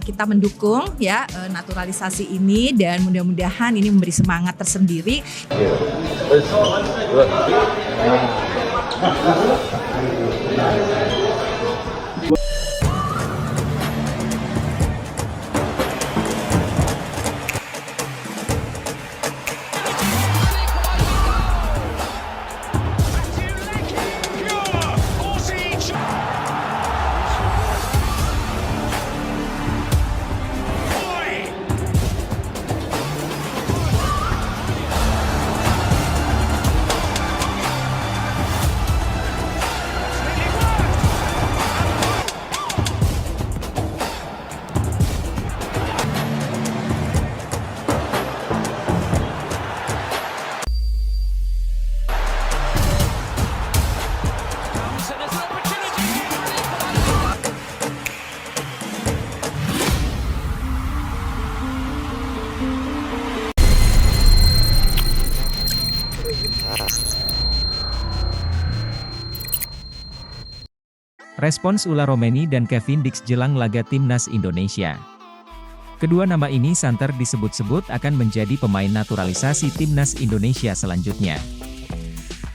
kita mendukung ya naturalisasi ini dan mudah-mudahan ini memberi semangat tersendiri. Respons Ula Romeni dan Kevin Dix jelang laga Timnas Indonesia. Kedua nama ini santer disebut-sebut akan menjadi pemain naturalisasi Timnas Indonesia selanjutnya.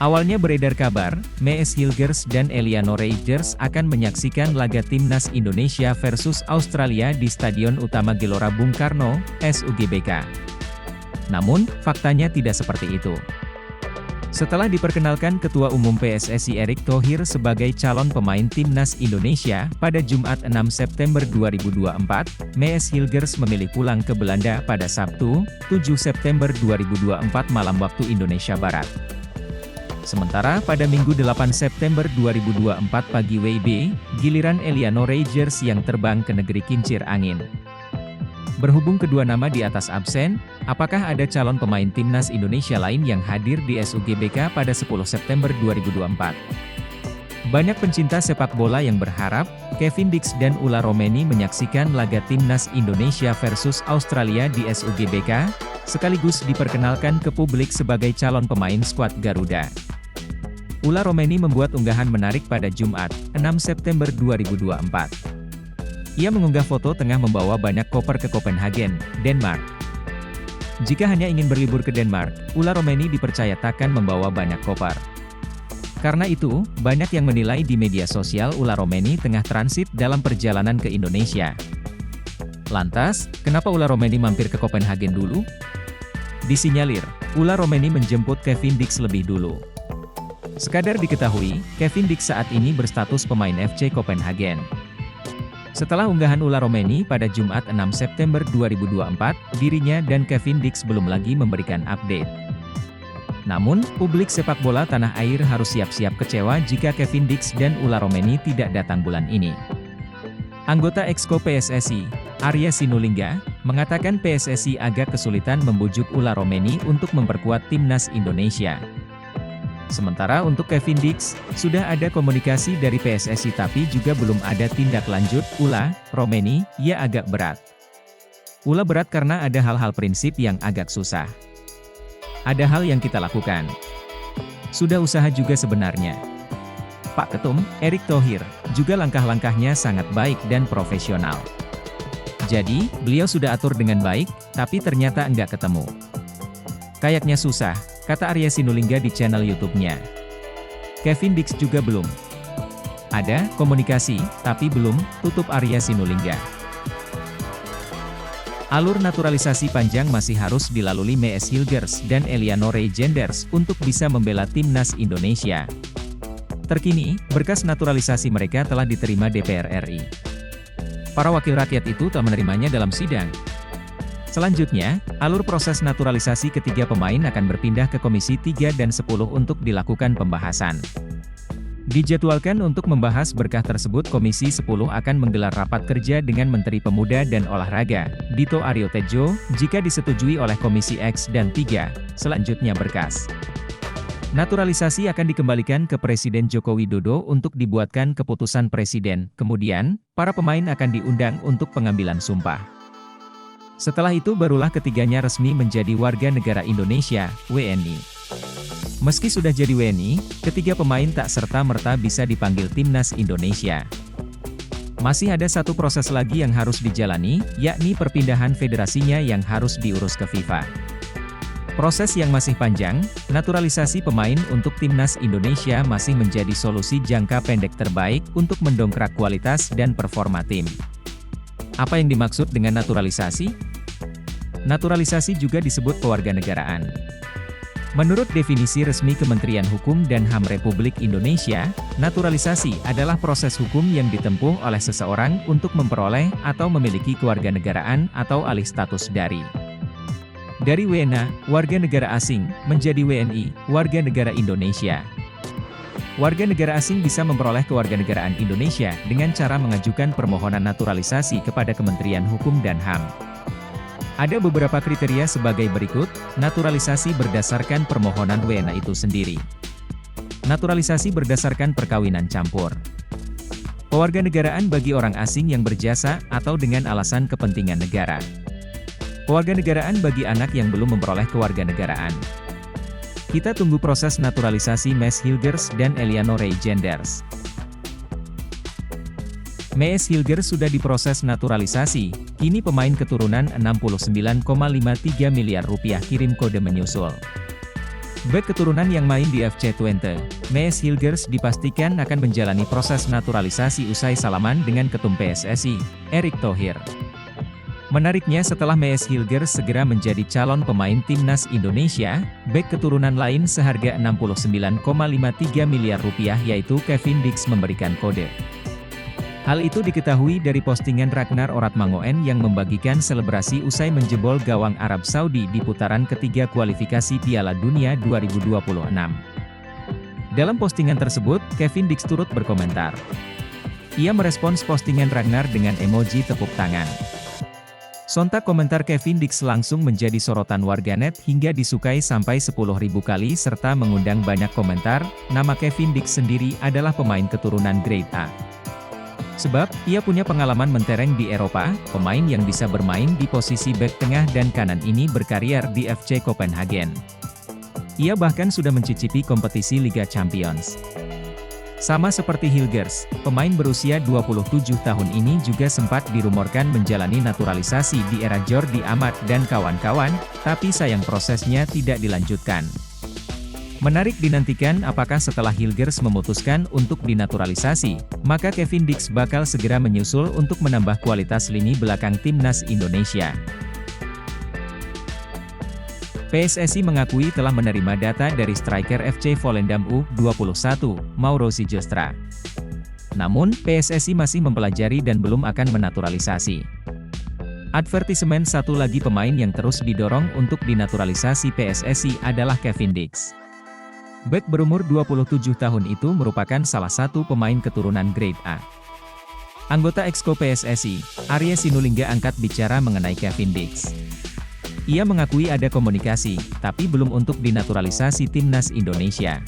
Awalnya beredar kabar, Mees Hilgers dan Eliano Reijers akan menyaksikan laga Timnas Indonesia versus Australia di Stadion Utama Gelora Bung Karno, SUGBK. Namun, faktanya tidak seperti itu. Setelah diperkenalkan Ketua Umum PSSI Erick Thohir sebagai calon pemain Timnas Indonesia pada Jumat 6 September 2024, Mees Hilgers memilih pulang ke Belanda pada Sabtu, 7 September 2024 malam waktu Indonesia Barat. Sementara pada Minggu 8 September 2024 pagi WIB, giliran Eliano Reijers yang terbang ke negeri kincir angin. Berhubung kedua nama di atas absen, apakah ada calon pemain Timnas Indonesia lain yang hadir di SUGBK pada 10 September 2024? Banyak pencinta sepak bola yang berharap, Kevin Dix dan Ula Romeni menyaksikan laga Timnas Indonesia versus Australia di SUGBK, sekaligus diperkenalkan ke publik sebagai calon pemain skuad Garuda. Ula Romeni membuat unggahan menarik pada Jumat, 6 September 2024. Ia mengunggah foto tengah membawa banyak koper ke Copenhagen, Denmark. Jika hanya ingin berlibur ke Denmark, Ula Romeni dipercaya takkan membawa banyak koper. Karena itu, banyak yang menilai di media sosial Ula Romeni tengah transit dalam perjalanan ke Indonesia. Lantas, kenapa Ula Romeni mampir ke Copenhagen dulu? Disinyalir, Ula Romeni menjemput Kevin Dix lebih dulu. Sekadar diketahui, Kevin Dix saat ini berstatus pemain FC Copenhagen. Setelah unggahan Ula Romeni pada Jumat 6 September 2024, dirinya dan Kevin Dix belum lagi memberikan update. Namun, publik sepak bola tanah air harus siap-siap kecewa jika Kevin Dix dan Ula Romeni tidak datang bulan ini. Anggota Exco PSSI, Arya Sinulinga, mengatakan PSSI agak kesulitan membujuk Ula Romeni untuk memperkuat Timnas Indonesia. Sementara untuk Kevin Dix, sudah ada komunikasi dari PSSI tapi juga belum ada tindak lanjut. Ula Romeni, ya agak berat. Ula berat karena ada hal-hal prinsip yang agak susah. Ada hal yang kita lakukan. Sudah usaha juga sebenarnya. Pak Ketum, Erick Thohir, juga langkah-langkahnya sangat baik dan profesional. Jadi, beliau sudah atur dengan baik, tapi ternyata enggak ketemu. Kayaknya susah, kata Arya Sinulinga di channel YouTube-nya. Kevin Dix juga belum. Ada komunikasi, tapi belum, tutup Arya Sinulinga. Alur naturalisasi panjang masih harus dilalui Mees Hilgers dan Eliano Reijers untuk bisa membela Timnas Indonesia. Terkini, berkas naturalisasi mereka telah diterima DPR RI. Para wakil rakyat itu telah menerimanya dalam sidang. Selanjutnya, alur proses naturalisasi ketiga pemain akan berpindah ke Komisi 3 dan 10 untuk dilakukan pembahasan. Dijadwalkan untuk membahas berkah tersebut Komisi 10 akan menggelar rapat kerja dengan Menteri Pemuda dan Olahraga, Dito Aryo Tejo, jika disetujui oleh Komisi X dan 3, selanjutnya berkas naturalisasi akan dikembalikan ke Presiden Joko Widodo untuk dibuatkan keputusan Presiden, kemudian, para pemain akan diundang untuk pengambilan sumpah. Setelah itu barulah ketiganya resmi menjadi warga negara Indonesia, WNI. Meski sudah jadi WNI, ketiga pemain tak serta-merta bisa dipanggil Timnas Indonesia. Masih ada satu proses lagi yang harus dijalani, yakni perpindahan federasinya yang harus diurus ke FIFA. Proses yang masih panjang, naturalisasi pemain untuk timnas Indonesia masih menjadi solusi jangka pendek terbaik untuk mendongkrak kualitas dan performa tim. Apa yang dimaksud dengan naturalisasi? Naturalisasi juga disebut kewarganegaraan. Menurut definisi resmi Kementerian Hukum dan HAM Republik Indonesia, naturalisasi adalah proses hukum yang ditempuh oleh seseorang untuk memperoleh atau memiliki kewarganegaraan atau alih status dari WNA, warga negara asing, menjadi WNI, warga negara Indonesia. Warga negara asing bisa memperoleh kewarganegaraan Indonesia dengan cara mengajukan permohonan naturalisasi kepada Kementerian Hukum dan HAM. Ada beberapa kriteria sebagai berikut, naturalisasi berdasarkan permohonan WNA itu sendiri. Naturalisasi berdasarkan perkawinan campur. Kewarganegaraan bagi orang asing yang berjasa atau dengan alasan kepentingan negara. Kewarganegaraan bagi anak yang belum memperoleh kewarganegaraan. Kita tunggu proses naturalisasi Mees Hilgers dan Elianore Genders. Mees Hilgers sudah diproses naturalisasi, kini pemain keturunan 69,53 miliar rupiah kirim kode menyusul. Bek keturunan yang main di FC Twente, Mees Hilgers dipastikan akan menjalani proses naturalisasi usai salaman dengan Ketum PSSI, Erick Thohir. Menariknya setelah Mees Hilgers segera menjadi calon pemain timnas Indonesia, bek keturunan lain seharga 69,53 miliar rupiah yaitu Kevin Dix memberikan kode. Hal itu diketahui dari postingan Ragnar Oratmangoen yang membagikan selebrasi usai menjebol gawang Arab Saudi di putaran ketiga kualifikasi Piala Dunia 2026. Dalam postingan tersebut, Kevin Dix turut berkomentar. Ia merespons postingan Ragnar dengan emoji tepuk tangan. Sontak komentar Kevin Dix langsung menjadi sorotan warganet hingga disukai sampai 10.000 kali serta mengundang banyak komentar. Nama Kevin Dix sendiri adalah pemain keturunan Grade A. Sebab, ia punya pengalaman mentereng di Eropa, pemain yang bisa bermain di posisi bek tengah dan kanan ini berkarier di FC Copenhagen. Ia bahkan sudah mencicipi kompetisi Liga Champions. Sama seperti Hilgers, pemain berusia 27 tahun ini juga sempat dirumorkan menjalani naturalisasi di era Jordi Amat dan kawan-kawan, tapi sayang prosesnya tidak dilanjutkan. Menarik dinantikan apakah setelah Hilgers memutuskan untuk dinaturalisasi, maka Kevin Dix bakal segera menyusul untuk menambah kualitas lini belakang timnas Indonesia. PSSI mengakui telah menerima data dari striker FC Volendam U21, Mauro Sijostra. Namun, PSSI masih mempelajari dan belum akan menaturalisasi. Advertisement satu lagi pemain yang terus didorong untuk dinaturalisasi PSSI adalah Kevin Dix. Bek berumur 27 tahun itu merupakan salah satu pemain keturunan Grade A. Anggota Exco PSSI, Arya Sinulinga angkat bicara mengenai Kevin Dix. Ia mengakui ada komunikasi, tapi belum untuk dinaturalisasi timnas Indonesia.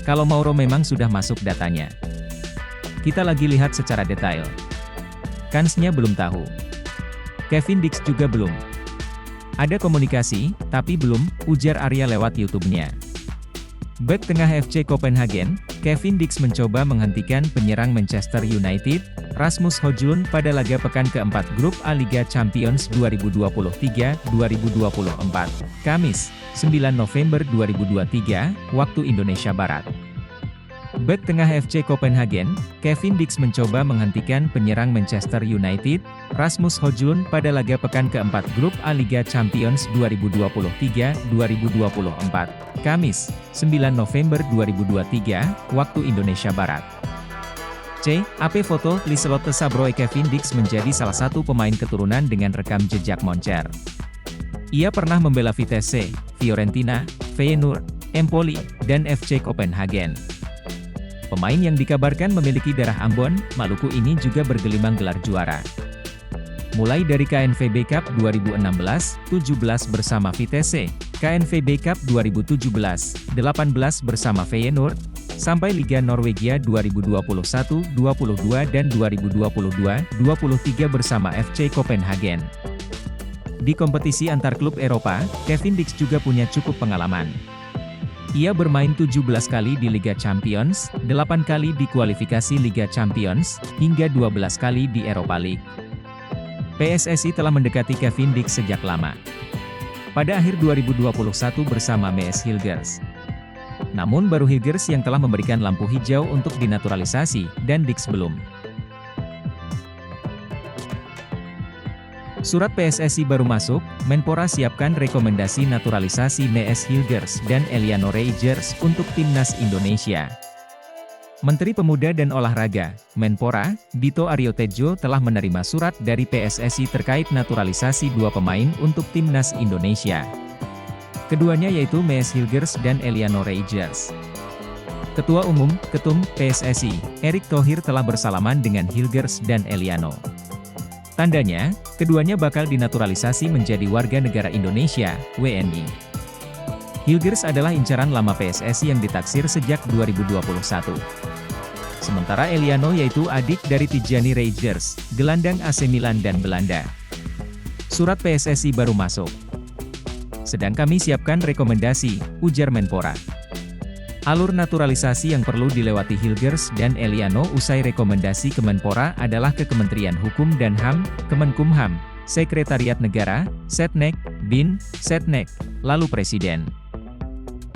Kalau Mauro memang sudah masuk datanya. Kita lagi lihat secara detail. Kansnya belum tahu. Kevin Dix juga belum. Ada komunikasi, tapi belum, ujar Arya lewat YouTube-nya. Bek tengah FC Copenhagen, Kevin Dix mencoba menghentikan penyerang Manchester United, Rasmus Højlund pada laga pekan keempat Grup A Liga Champions 2023-2024, Kamis, 9 November 2023, waktu Indonesia Barat. Bek tengah FC Copenhagen, Kevin Dix mencoba menghentikan penyerang Manchester United, Rasmus Højlund pada laga pekan keempat Grup A Liga Champions 2023-2024, Kamis, 9 November 2023, waktu Indonesia Barat. AP foto, Liselotte Sabroe. Kevin Dix menjadi salah satu pemain keturunan dengan rekam jejak moncer. Ia pernah membela Vitesse, Fiorentina, Feyenoord, Empoli, dan FC Copenhagen. Pemain yang dikabarkan memiliki darah Ambon, Maluku ini juga bergelimang gelar juara. Mulai dari KNVB Cup 2016-17 bersama Vitesse, KNVB Cup 2017-18 bersama Feyenoord, sampai Liga Norwegia 2021-22 dan 2022-23 bersama FC Copenhagen. Di kompetisi antar klub Eropa, Kevin Dix juga punya cukup pengalaman. Ia bermain 17 kali di Liga Champions, 8 kali di kualifikasi Liga Champions, hingga 12 kali di Europa League. PSSI telah mendekati Kevin Dix sejak lama. Pada akhir 2021 bersama MS Hilgers. Namun baru Hilgers yang telah memberikan lampu hijau untuk dinaturalisasi, dan Dix belum. Surat PSSI baru masuk, Menpora siapkan rekomendasi naturalisasi MS Hilgers dan Eliano Reijers untuk Timnas Indonesia. Menteri Pemuda dan Olahraga, Menpora, Dito Aryo Tejo telah menerima surat dari PSSI terkait naturalisasi dua pemain untuk Timnas Indonesia. Keduanya yaitu MS Hilgers dan Eliano Reijers. Ketua Umum, Ketum, PSSI, Erick Thohir telah bersalaman dengan Hilgers dan Eliano. Tandanya, keduanya bakal dinaturalisasi menjadi warga negara Indonesia, WNI. Hilgers adalah incaran lama PSSI yang ditaksir sejak 2021. Sementara Eliano yaitu adik dari Tijani Reijers, gelandang AC Milan dan Belanda. Surat PSSI baru masuk. Sedang kami siapkan rekomendasi, ujar Menpora. Alur naturalisasi yang perlu dilewati Hilgers dan Eliano usai rekomendasi Kemenpora adalah ke Kementerian Hukum dan HAM, Kemenkumham, Sekretariat Negara, Setnek, BIN, Setnek, lalu Presiden.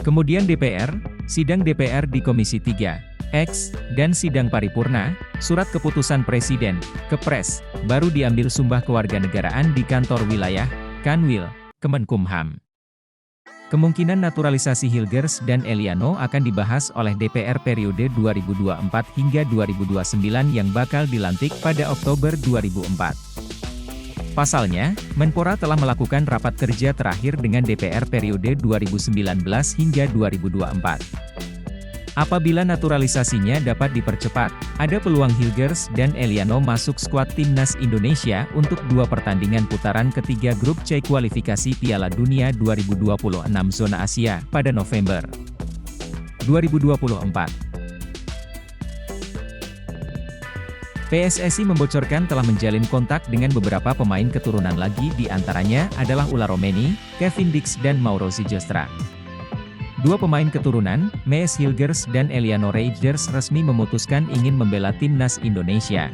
Kemudian DPR, sidang DPR di Komisi 3, X, dan sidang paripurna, surat keputusan Presiden, Kepres, baru diambil sumpah kewarganegaraan di kantor wilayah, Kanwil, Kemenkumham. Kemungkinan naturalisasi Hilgers dan Eliano akan dibahas oleh DPR periode 2024 hingga 2029 yang bakal dilantik pada Oktober 2004. Pasalnya, Menpora telah melakukan rapat kerja terakhir dengan DPR periode 2019 hingga 2024. Apabila naturalisasinya dapat dipercepat, ada peluang Hilgers dan Eliano masuk skuad Timnas Indonesia untuk dua pertandingan putaran ketiga grup C kualifikasi Piala Dunia 2026 zona Asia pada November 2024. PSSI membocorkan telah menjalin kontak dengan beberapa pemain keturunan lagi, di antaranya adalah Ulla Romeni, Kevin Dix dan Mauro Ziljestra. Dua pemain keturunan, MS Hilgers dan Eliano Reijers resmi memutuskan ingin membela Timnas Indonesia.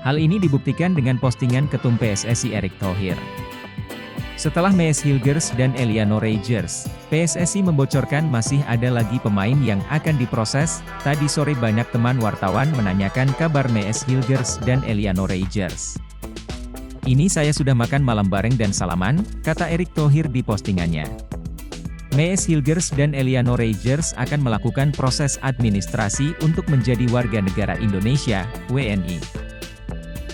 Hal ini dibuktikan dengan postingan Ketum PSSI Erick Thohir. Setelah MS Hilgers dan Eliano Reijers, PSSI membocorkan masih ada lagi pemain yang akan diproses. Tadi sore banyak teman wartawan menanyakan kabar MS Hilgers dan Eliano Reijers. Ini saya sudah makan malam bareng dan salaman, kata Erick Thohir di postingannya. MS Hilgers dan Eliano Reijers akan melakukan proses administrasi untuk menjadi warga negara Indonesia, WNI.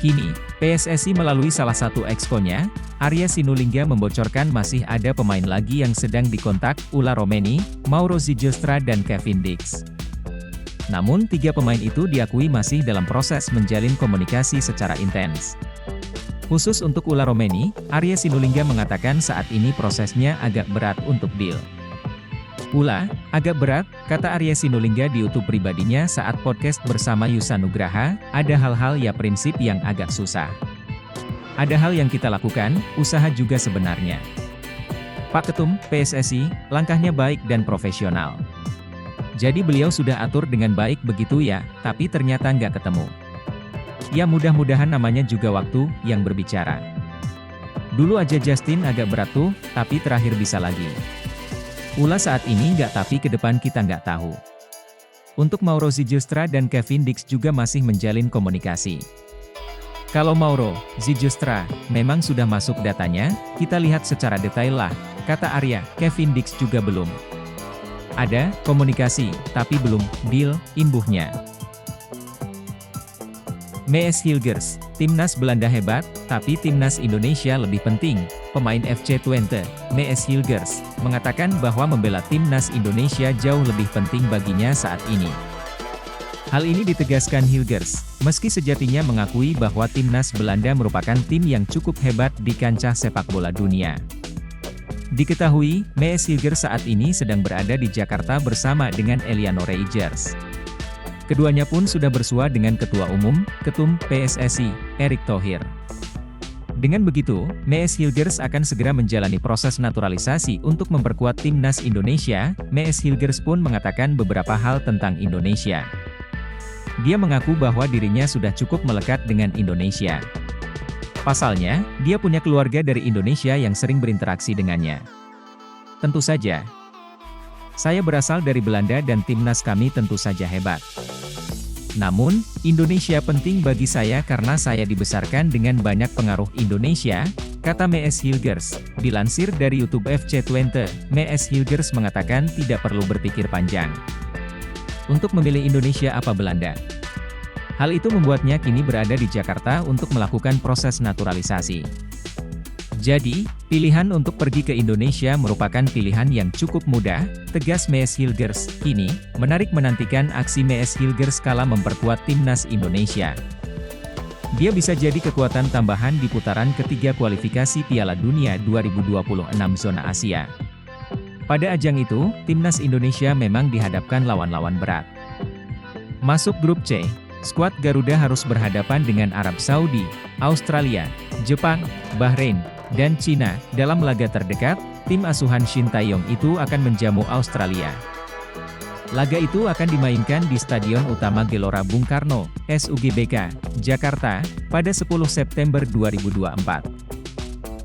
Kini, PSSI melalui salah satu exco-nya, Arya Sinulinga membocorkan masih ada pemain lagi yang sedang dikontak, Ulla Romeni, Mauro Ziljestra dan Kevin Dix. Namun tiga pemain itu diakui masih dalam proses menjalin komunikasi secara intens. Khusus untuk Ulla Romeni, Arya Sinulinga mengatakan saat ini prosesnya agak berat untuk deal. Ulla, agak berat, kata Arya Sinulinga di YouTube pribadinya saat podcast bersama Yusa Nugraha, ada hal-hal ya prinsip yang agak susah. Ada hal yang kita lakukan, usaha juga sebenarnya. Pak Ketum, PSSI, langkahnya baik dan profesional. Jadi beliau sudah atur dengan baik begitu ya, tapi ternyata nggak ketemu. Ya mudah-mudahan namanya juga waktu yang berbicara. Dulu aja Justin agak berat tuh, tapi terakhir bisa lagi. Ulla saat ini nggak, tapi ke depan kita nggak tahu. Untuk Mauro Ziljestra dan Kevin Dix juga masih menjalin komunikasi. Kalau Mauro Ziljestra memang sudah masuk datanya, kita lihat secara detail lah, kata Arya. Kevin Dix juga belum. Ada komunikasi, tapi belum deal, imbuhnya. MS Hilgers, Timnas Belanda hebat, tapi Timnas Indonesia lebih penting. Pemain FC Twente, MS Hilgers, mengatakan bahwa membela Timnas Indonesia jauh lebih penting baginya saat ini. Hal ini ditegaskan Hilgers, meski sejatinya mengakui bahwa Timnas Belanda merupakan tim yang cukup hebat di kancah sepak bola dunia. Diketahui, MS Hilgers saat ini sedang berada di Jakarta bersama dengan Eliano Reijers. Keduanya pun sudah bersua dengan Ketua Umum, Ketum PSSI, Erick Thohir. Dengan begitu, Mees Hilgers akan segera menjalani proses naturalisasi untuk memperkuat timnas Indonesia. Mees Hilgers pun mengatakan beberapa hal tentang Indonesia. Dia mengaku bahwa dirinya sudah cukup melekat dengan Indonesia. Pasalnya, dia punya keluarga dari Indonesia yang sering berinteraksi dengannya. Tentu saja, saya berasal dari Belanda dan timnas kami tentu saja hebat. Namun, Indonesia penting bagi saya karena saya dibesarkan dengan banyak pengaruh Indonesia, kata Mees Hilgers. Dilansir dari YouTube FC20, Mees Hilgers mengatakan tidak perlu berpikir panjang untuk memilih Indonesia apa Belanda. Hal itu membuatnya kini berada di Jakarta untuk melakukan proses naturalisasi. Jadi, pilihan untuk pergi ke Indonesia merupakan pilihan yang cukup mudah, tegas Mees Hilgers. Kini, menarik menantikan aksi Mees Hilgers kala memperkuat timnas Indonesia. Dia bisa jadi kekuatan tambahan di putaran ketiga kualifikasi Piala Dunia 2026 zona Asia. Pada ajang itu, timnas Indonesia memang dihadapkan lawan-lawan berat. Masuk grup C, skuad Garuda harus berhadapan dengan Arab Saudi, Australia, Jepang, Bahrain, dan Cina. Dalam laga terdekat, tim asuhan Shin Tae-yong itu akan menjamu Australia. Laga itu akan dimainkan di Stadion Utama Gelora Bung Karno, SUGBK, Jakarta, pada 10 September 2024.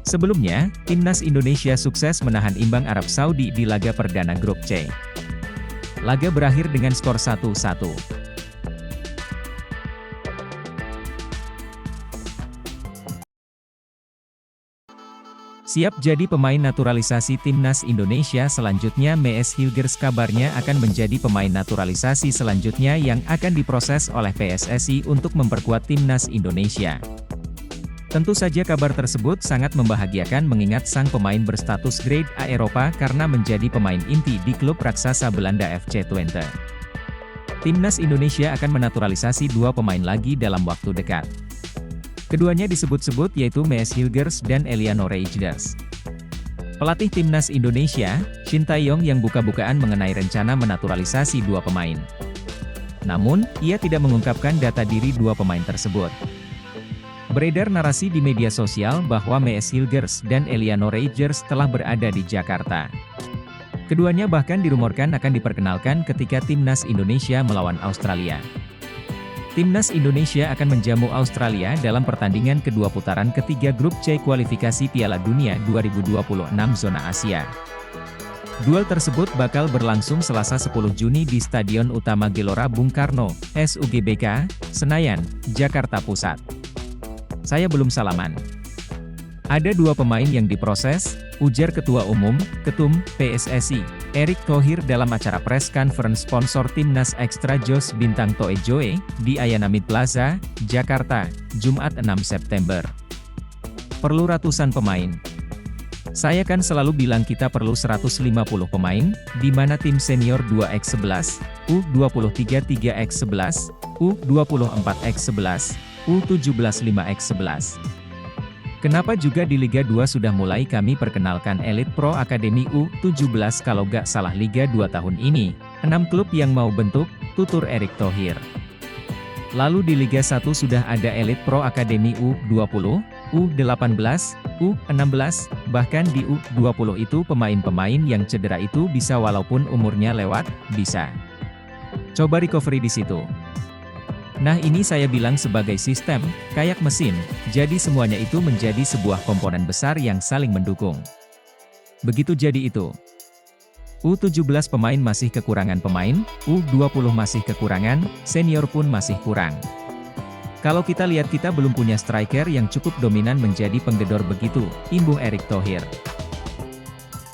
Sebelumnya, timnas Indonesia sukses menahan imbang Arab Saudi di laga perdana grup C. Laga berakhir dengan skor 1-1. Siap jadi pemain naturalisasi timnas Indonesia selanjutnya. Mees Hilgers kabarnya akan menjadi pemain naturalisasi selanjutnya yang akan diproses oleh PSSI untuk memperkuat timnas Indonesia. Tentu saja kabar tersebut sangat membahagiakan mengingat sang pemain berstatus grade A Eropa karena menjadi pemain inti di klub raksasa Belanda FC20. Timnas Indonesia akan menaturalisasi 2 pemain lagi dalam waktu dekat. Keduanya disebut-sebut yaitu Mees Hilgers dan Eliano Reijers. Pelatih timnas Indonesia, Shin Tae-yong yang buka-bukaan mengenai rencana menaturalisasi 2 pemain. Namun, ia tidak mengungkapkan data diri 2 pemain tersebut. Beredar narasi di media sosial bahwa Mees Hilgers dan Eliano Reijers telah berada di Jakarta. Keduanya bahkan dirumorkan akan diperkenalkan ketika timnas Indonesia melawan Australia. Timnas Indonesia akan menjamu Australia dalam pertandingan kedua putaran ketiga grup C kualifikasi Piala Dunia 2026 zona Asia. Duel tersebut bakal berlangsung Selasa 10 Juni di Stadion Utama Gelora Bung Karno, SUGBK, Senayan, Jakarta Pusat. Saya belum salaman. Ada 2 pemain yang diproses, ujar Ketua Umum, Ketum, PSSI, Erick Thohir dalam acara press conference sponsor Timnas Extra Josh Bintang Toe Joe, di Ayanamid Plaza, Jakarta, Jumat 6 September. Perlu ratusan pemain. Saya kan selalu bilang kita perlu 150 pemain, di mana tim senior 2x11, U23 3x11, U24x11, U17 5x11. Kenapa juga di Liga 2 sudah mulai kami perkenalkan Elite Pro Academy U17 kalau gak salah Liga 2 tahun ini, 6 klub yang mau bentuk, tutur Erick Thohir. Lalu di Liga 1 sudah ada Elite Pro Academy U20, U18, U16, bahkan di U20 itu pemain-pemain yang cedera itu bisa walaupun umurnya lewat, bisa. Coba recovery di situ. Nah ini saya bilang sebagai sistem, kayak mesin, jadi semuanya itu menjadi sebuah komponen besar yang saling mendukung. Begitu jadi itu. U17 pemain masih kekurangan pemain, U20 masih kekurangan, senior pun masih kurang. Kalau kita lihat kita belum punya striker yang cukup dominan menjadi penggedor begitu, imbuh Erick Thohir.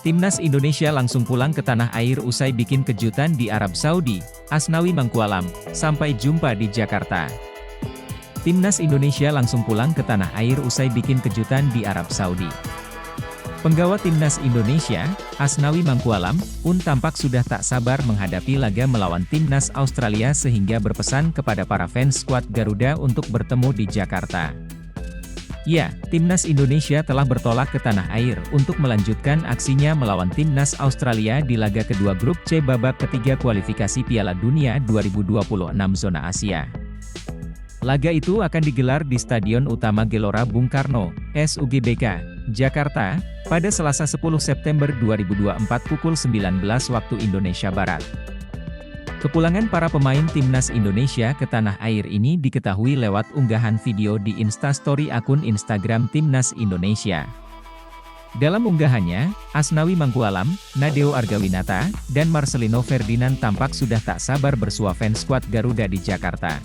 Timnas Indonesia langsung pulang ke tanah air usai bikin kejutan di Arab Saudi, Asnawi Mangkualam, sampai jumpa di Jakarta. Timnas Indonesia langsung pulang ke tanah air usai bikin kejutan di Arab Saudi. Penggawa Timnas Indonesia, Asnawi Mangkualam, pun tampak sudah tak sabar menghadapi laga melawan Timnas Australia sehingga berpesan kepada para fans skuad Garuda untuk bertemu di Jakarta. Ya, Timnas Indonesia telah bertolak ke tanah air untuk melanjutkan aksinya melawan Timnas Australia di laga kedua grup C babak ketiga kualifikasi Piala Dunia 2026 zona Asia. Laga itu akan digelar di Stadion Utama Gelora Bung Karno, SUGBK, Jakarta, pada Selasa 10 September 2024 pukul 19 waktu Indonesia Barat. Kepulangan para pemain Timnas Indonesia ke tanah air ini diketahui lewat unggahan video di Instastory akun Instagram Timnas Indonesia. Dalam unggahannya, Asnawi Mangkualam, Nadeo Argawinata, dan Marcelino Ferdinand tampak sudah tak sabar bersua fans skuad Garuda di Jakarta.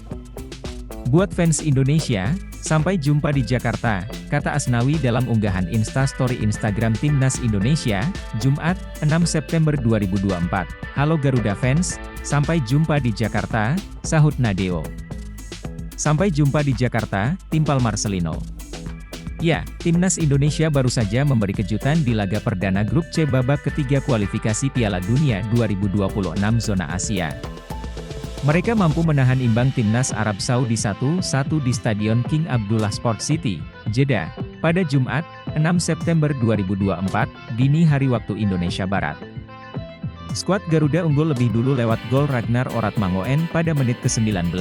Buat fans Indonesia, sampai jumpa di Jakarta, kata Asnawi dalam unggahan Instastory Instagram Timnas Indonesia, Jumat, 6 September 2024. Halo Garuda fans, sampai jumpa di Jakarta, sahut Nadeo. Sampai jumpa di Jakarta, timpal Marcelino. Ya, Timnas Indonesia baru saja memberi kejutan di laga perdana grup C babak ketiga kualifikasi Piala Dunia 2026 zona Asia. Mereka mampu menahan imbang Timnas Arab Saudi 1-1 di Stadion King Abdullah Sport City, Jeddah, pada Jumat, 6 September 2024, dini hari waktu Indonesia Barat. Skuad Garuda unggul lebih dulu lewat gol Ragnar Oratmangoen pada menit ke-19.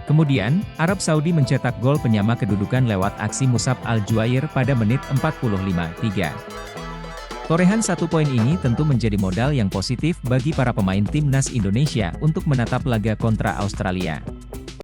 Kemudian, Arab Saudi mencetak gol penyama kedudukan lewat aksi Musab Al-Juair pada menit 45-3. Torehan 1 poin ini tentu menjadi modal yang positif bagi para pemain Timnas Indonesia untuk menatap laga kontra Australia.